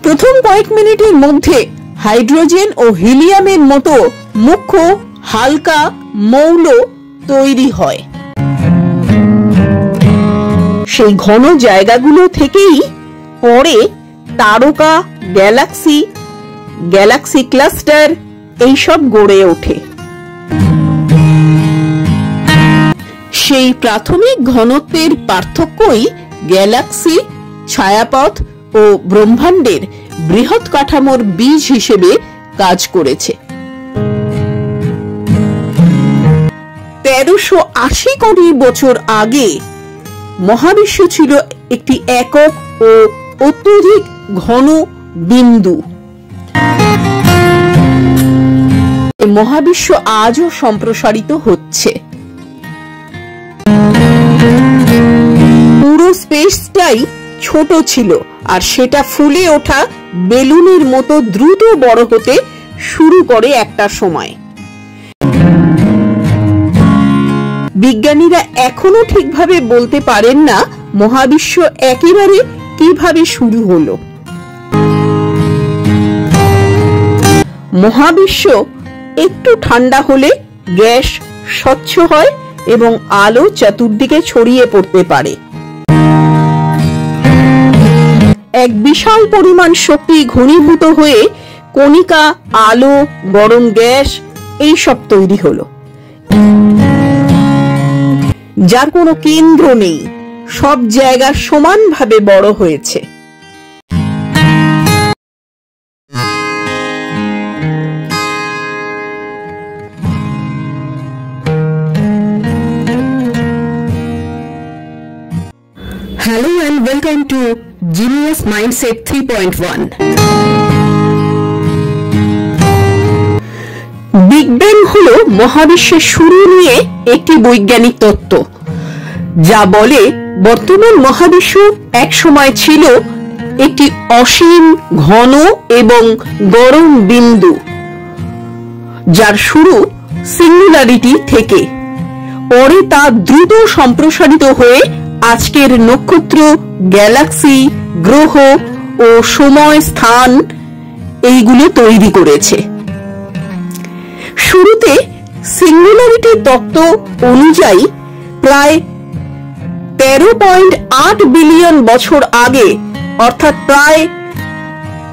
প্রথম কয়েক মিনিটের মধ্যে হাইড্রোজেন ও হিলিয়ামের মতো মুখ্য হালকা মৌল তৈরি হয়। সেই ঘন জায়গাগুলো থেকেই পরে তারকা, গ্যালাক্সি, গ্যালাক্সি ক্লাস্টার এইসব গড়ে ওঠে। সেই প্রাথমিক ঘনত্বের পার্থক্যই গ্যালাক্সি, ছায়াপথ ও ব্রহ্মাণ্ডের বৃহৎ কাঠামোর বীজ হিসেবে কাজ করেছে। 1380 কোটি বছর আগে মহাবিশ্ব ছিল একটি একক ও অত্যধিক ঘন বিন্দু। মহাবিশ্ব আজও সম্প্রসারিত হচ্ছে। পুরো স্পেসটাই ছোট ছিল, আর সেটা ফুলে ওঠা বেলুনের মতো দ্রুত বড় হতে শুরু করে একটা সময়। বিজ্ঞানীরা এখনো ঠিকভাবে বলতে পারেন না মহাবিশ্ব একেবারে কিভাবে শুরু হলো। মহাবিশ্ব একটু ঠান্ডা হলে গ্যাস স্বচ্ছ হয় এবং আলো চতুর্দিকে ছড়িয়ে পড়তে পারে। এক বিশাল পরিমাণ শক্তি ঘনীভূত হয়ে কণিকা, আলো, গরম গ্যাস এইসব তৈরি হলো, যার কোনো কেন্দ্র নেই, সব জায়গা সমানভাবে বড় হয়েছে। Hello and welcome to Genius Mindset 3.1. Big bang হলো মহাবিশ্বের শুরু নিয়ে একটি বৈজ্ঞানিক তত্ত্ব, যা বলে বর্তমান মহাবিশ্ব এক সময় ছিল একটি অসীম ঘন এবং গরম বিন্দু, যার শুরু সিঙ্গুলারিটি থেকে। পরে তা দ্রুত সম্প্রসারিত হয়ে আজকের নক্ষত্র, গ্যালাক্সি, গ্রহ ও সময়, স্থান এইগুলো তৈরি করেছে। শুরুতে সিঙ্গুলারিটি তত্ত্ব অনুযায়ী প্রায় 13.8 বিলিয়ন বছর আগে, অর্থাৎ প্রায়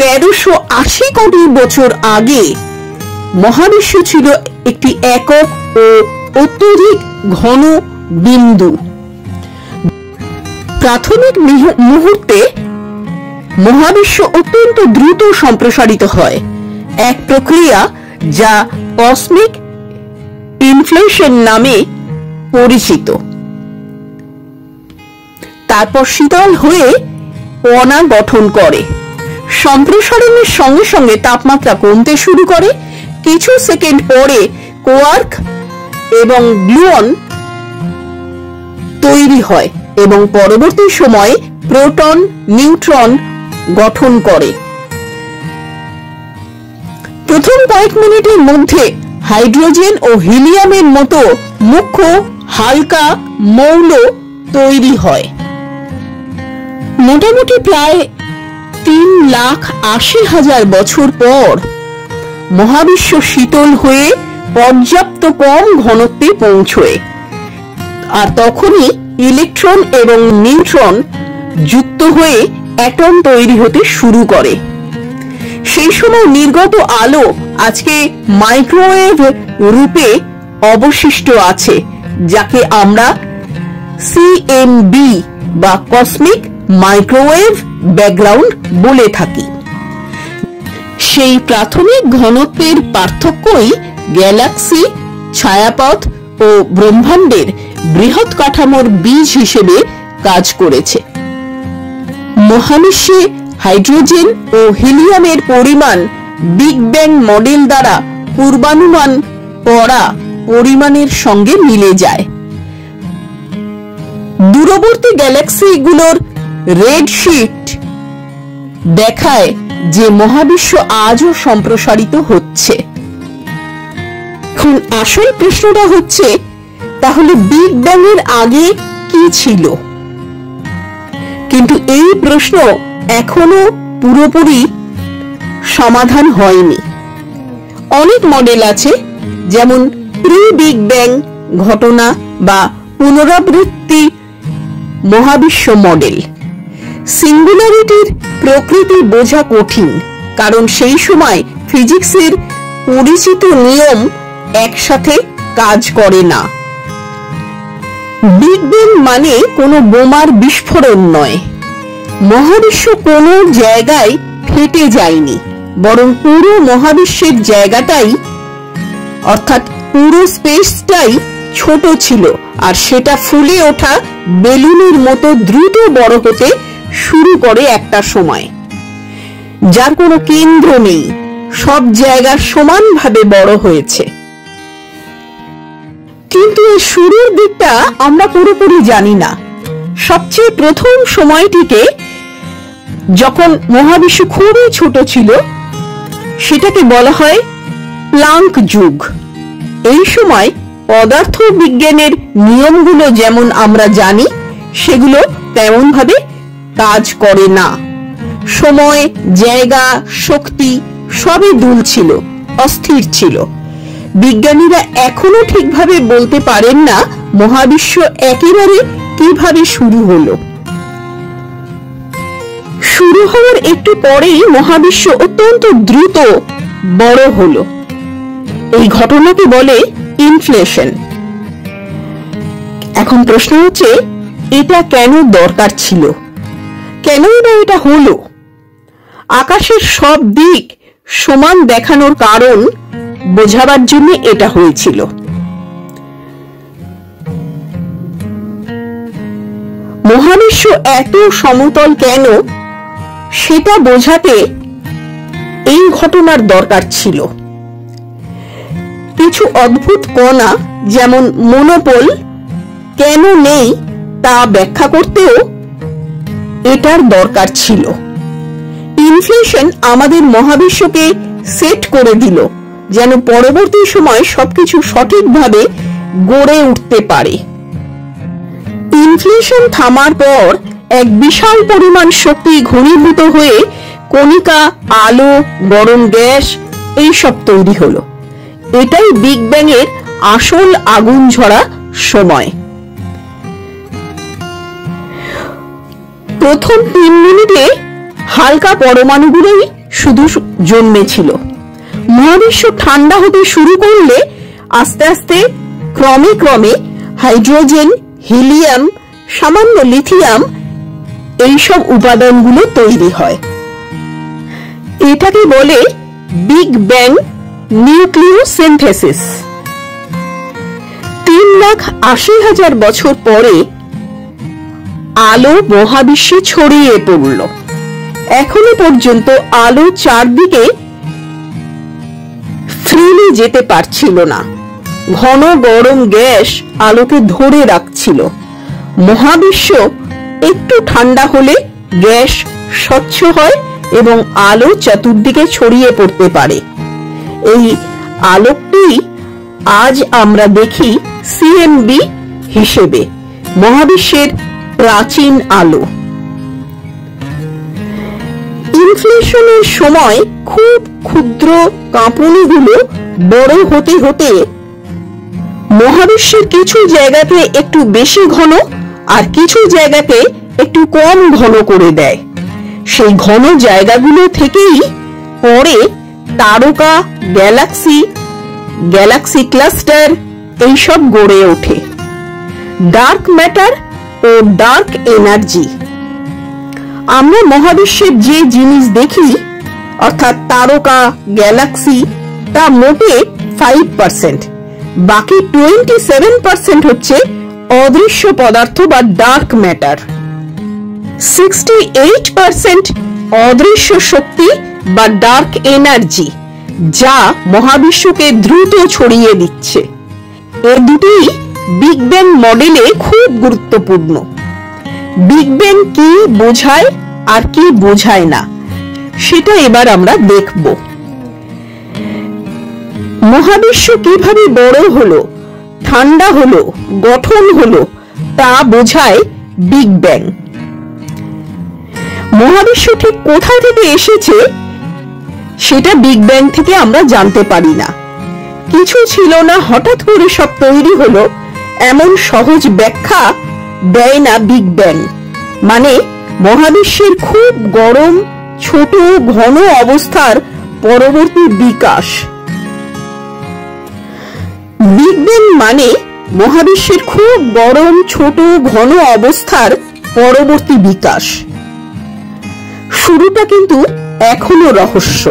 1380 কোটি বছর আগে মহাবিশ্ব ছিল একটি একক ও অত্যধিক ঘন বিন্দু। প্রাথমিক মুহূর্তে মহাবিশ্ব অত্যন্ত দ্রুত সম্প্রসারিত হয়, এক প্রক্রিয়া যা কসমিক ইনফ্লেশন নামে পরিচিত। তারপর শীতল হয়ে কণা গঠন করে। সম্প্রসারণের সঙ্গে সঙ্গে তাপমাত্রা কমতে শুরু করে। কিছু সেকেন্ড পরে কোয়ার্ক এবং গ্লুয়ন তৈরি হয় এবং পরবর্তী সময়ে প্রোটন, নিউট্রন গঠন করে। প্রথম কয়েক মিনিটের মধ্যে হাইড্রোজেন ও হিলিয়ামের মতো মুখ্য হালকা মৌল তৈরি হয়। মোটামুটি প্রায় 3,80,000 বছর পর মহাবিশ্ব শীতল হয়ে পর্যাপ্ত কম ঘনত্বে পৌঁছয়, আর তখনই ইলেকট্রন এবং নিউট্রন যুক্ত হয়ে অ্যাটম তৈরি হতে শুরু করে। সেই সময় নির্গত আলো আজকে মাইক্রোওয়েভ রূপে অবশিষ্ট আছে, যাকে আমরা সিএমবি বা কসমিক মাইক্রোওয়েভ ব্যাকগ্রাউন্ড বলে থাকি। সেই প্রাথমিক ঘনত্বের পার্থক্যই গ্যালাক্সি, ছায়াপথ ও ব্রহ্মাণ্ডের বৃহৎ কাঠামোর বীজ হিসেবে কাজ করেছে। মহাবিশ্বে হাইড্রোজেন ও হিলিয়ামের পরিমাণ বিগ ব্যাং মডেল দ্বারা পূর্বানুমান করা পরিমাণের সঙ্গে মিলে যায়। দূরবর্তী গ্যালাক্সিগুলোর রেডশিফট দেখায় যে মহাবিশ্ব আজও সম্প্রসারিত হচ্ছে। এখন আসল প্রশ্নটা হচ্ছে, তাহলে বিগ ব্যাং এর আগে কি ছিল? কিন্তু এই প্রশ্ন এখনো পুরোপুরি সমাধান হয়নি। অনেক মডেল আছে, যেমন প্রি বিগ ব্যাং ঘটনা বা পুনরাবৃত্তি মহাবিশ্ব মডেল। সিঙ্গুলারিটির প্রকৃতি বোঝা কঠিন, কারণ সেই সময় ফিজিক্সের পরিচিত নিয়ম একসাথে কাজ করে না। বিগ ব্যাং মানে কোনো বোমার বিস্ফোরণ নয়। মহাবিশ্ব কোনো জায়গায় ফেটে যায়নি, বরং পুরো মহাবিশ্বের জায়গাটাই অর্থাৎ পুরো স্পেসটাই ছোট ছিল, আর সেটা ফুলে ওঠা বেলুনের মতো দ্রুত বড় হতে শুরু করে একটা সময়, যার কোনো কেন্দ্র নেই, সব জায়গা সমানভাবে বড় হয়েছে। কিন্তু এই শুরুর দিকটা আমরা পুরোপুরি জানি না। সবচেয়ে প্রথম সময়টিকে, যখন মহাবিশ্ব খুবই ছোট ছিল, সেটাকে বলা হয় প্লাঙ্ক যুগ। এই সময় পদার্থ বিজ্ঞানের নিয়মগুলো যেমন আমরা জানি, সেগুলো তেমন ভাবে কাজ করে না। সময়, জায়গা, শক্তি সবই দুলছিল, অস্থির ছিল। বিজ্ঞানীরা এখনো ঠিকভাবে বলতে পারেন না মহাবিশ্ব একেবারে কিভাবে শুরু হলো। শুরু হওয়ার একটু পরেই মহাবিশ্ব অত্যন্ত দ্রুত বড় হলো। এই ঘটনাকে বলে ইনফ্লেশন। এখন প্রশ্ন হচ্ছে, এটা কেন দরকার ছিল? কেনই বা এটা হলো? আকাশের সব দিক সমান দেখানোর কারণ বোঝাবার জন্য এটা হয়েছিল। মহাবিশ্ব এত সমতল কেন, সেটা বোঝাতে এই ঘটনার দরকার ছিল। কিছু অদ্ভুত কণা, যেমন মনোপল, কেন নেই তা ব্যাখ্যা করতেও এটার দরকার ছিল। ইনফ্লেশন আমাদের মহাবিশ্বকে সেট করে দিল, যেন পরবর্তী সময় সবকিছু সঠিকভাবে গড়ে উঠতে পারে। ইনফ্লেশন থামার পর এক বিশাল পরিমাণ শক্তি ঘনীভূত হয়ে কণিকা, আলো, গরম গ্যাস এইসব তৈরি হলো। এটাই বিগ ব্যাং এর আসল আগুন ঝরা সময়। প্রথম 3 মিনিটে হালকা পরমাণুগুলোই শুধু জন্মেছিল। মহাবিশ্ব ঠান্ডা হতে শুরু করলে আস্তে আস্তে ক্রমে ক্রমে হাইড্রোজেন, হিলিয়াম, সামান্য লিথিয়াম এইসব উপাদানগুলো তৈরি হয়। এটাকে বলে বিগ ব্যাং নিউক্লিওসিনথেসিস। 3,80,000 বছর পরে আলো মহাবিশ্বে ছড়িয়ে পড়ল। এখনো পর্যন্ত আলো চারদিকে ফ্রিলি যেতে পারছিল না। ঘন গরম গ্যাস আলোকে ধরে রাখছিল। মহাবিশ্ব একটু ঠান্ডা হলে গ্যাস স্বচ্ছ হয় এবং আলো চতুর্দিকে ছড়িয়ে পড়তে পারে। এই আলোকটি আজ আমরা দেখি সিএমবি হিসেবে, মহাবিশ্বের প্রাচীন আলো। ইনফ্লেশনের সময় খুব ক্ষুদ্র কাঁপুনিগুলো বড় হতে হতে মহাবিশ্বের কিছু জায়গাকে একটু বেশি ঘন আর কিছু জায়গাকে একটু কম ঘন করে দেয়। সেই ঘন জায়গাগুলো থেকেই পরে তারকা, গ্যালাক্সি, গ্যালাক্সি ক্লাস্টার এইসব গড়ে ওঠে। ডার্ক ম্যাটার ও ডার্ক এনার্জি। আমরা মহাবিশ্বের যে জিনিস দেখি, অর্থাৎ তারকা, গ্যালাক্সি, তা মোটে 5%। বাকি 27% হচ্ছে অদৃশ্য পদার্থ বা ডার্ক ম্যাটার। 68% অদৃশ্য শক্তি বা ডার্ক এনার্জি, যা মহাবিশ্বকে দ্রুত ছড়িয়ে দিচ্ছে। এই দুটি বিগ ব্যাং মডেলে খুব গুরুত্বপূর্ণ। বিগ ব্যাং কি বোঝায় আর কি বোঝায় না, সেটা এবার আমরা দেখব। মহাবিশ্ব কিভাবে বড় হলো, ঠান্ডা হলো, গঠন হলো, তা বোঝায় বিগ ব্যাং। মহাবিশ্ব ঠিক কোথা থেকে এসেছে সেটা বিগ ব্যাং থেকে আমরা জানতে পারি না। কিছু ছিল না, হঠাৎ করে সব তৈরি হলো, এমন সহজ ব্যাখ্যা দেয় না বিগ ব্যাং। মানে মহাবিশ্বের খুব গরম ছোট ঘন অবস্থার পরবর্তী বিকাশ। বিগ ব্যাং মানে মহাবিশ্বের খুব গরম ছোট ঘন অবস্থার পরবর্তী বিকাশ। শুরুটা কিন্তু এখনো রহস্য।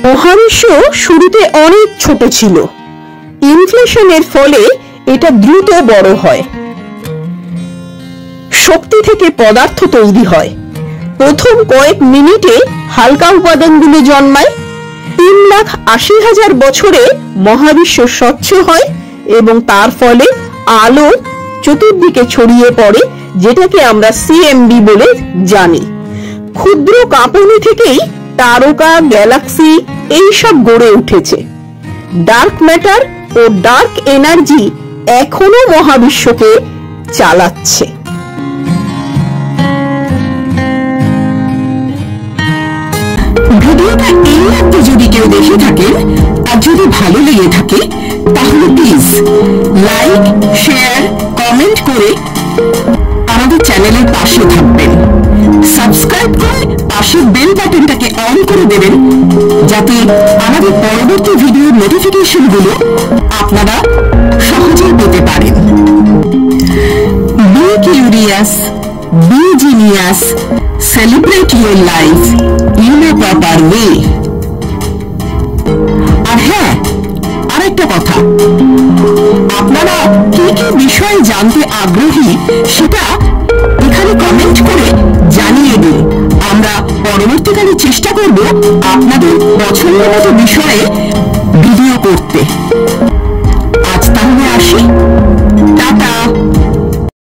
মহাবিশ্ব শুরুতে অনেক ছোট ছিল, ইনফ্লেশনের ফলে এটা দ্রুত বড় হয়, শক্তি থেকে পদার্থ তৈরি হয়। প্রথম কয়েক মিনিটে হালকা উপাদানগুলো জন্মায়। 3,80,000 বছরে মহাবিশ্ব স্বচ্ছ হয় এবং তার ফলে আলো চতুর্দিকে ছড়িয়ে পড়ে, যেটাকে আমরা সিএমবি বলে জানি। ক্ষুদ্র কাঁপুনি থেকেই তারকা, গ্যালাক্সি এইসব গড়ে উঠেছে। ডার্ক ম্যাটার ও ডার্ক এনার্জি এখনো মহাবিশ্বকে চালাচ্ছে। ভিডিওটা এই মুহূর্তে যদি কেউ দেখে থাকেন আর যদি ভালো লেগে থাকে তাহলে প্লিজ লাইক, শেয়ার, কমেন্ট করে আমাদের চ্যানেলের পাশে থাকবেন। সাবস্ক্রাইব করে পাশের বেল বাটনটাকে অন করে দেবেন, যাতে আমাদের পরবর্তী ভিডিওর নোটিফিকেশনগুলো আপনারা সহজেই পেতে পারেন। Be curious, be genius, celebrate your life in a proper way. আর হ্যাঁ, আরেকটা কথা, আপনারা কি কি বিষয়ে জানতে আগ্রহী সেটা এখানে কমেন্ট করে জানিয়ে দিন। আমরা পরবর্তীকালে চেষ্টা করব আপনাদের পছন্দ মতো বিষয়ে ভিডিও করতে।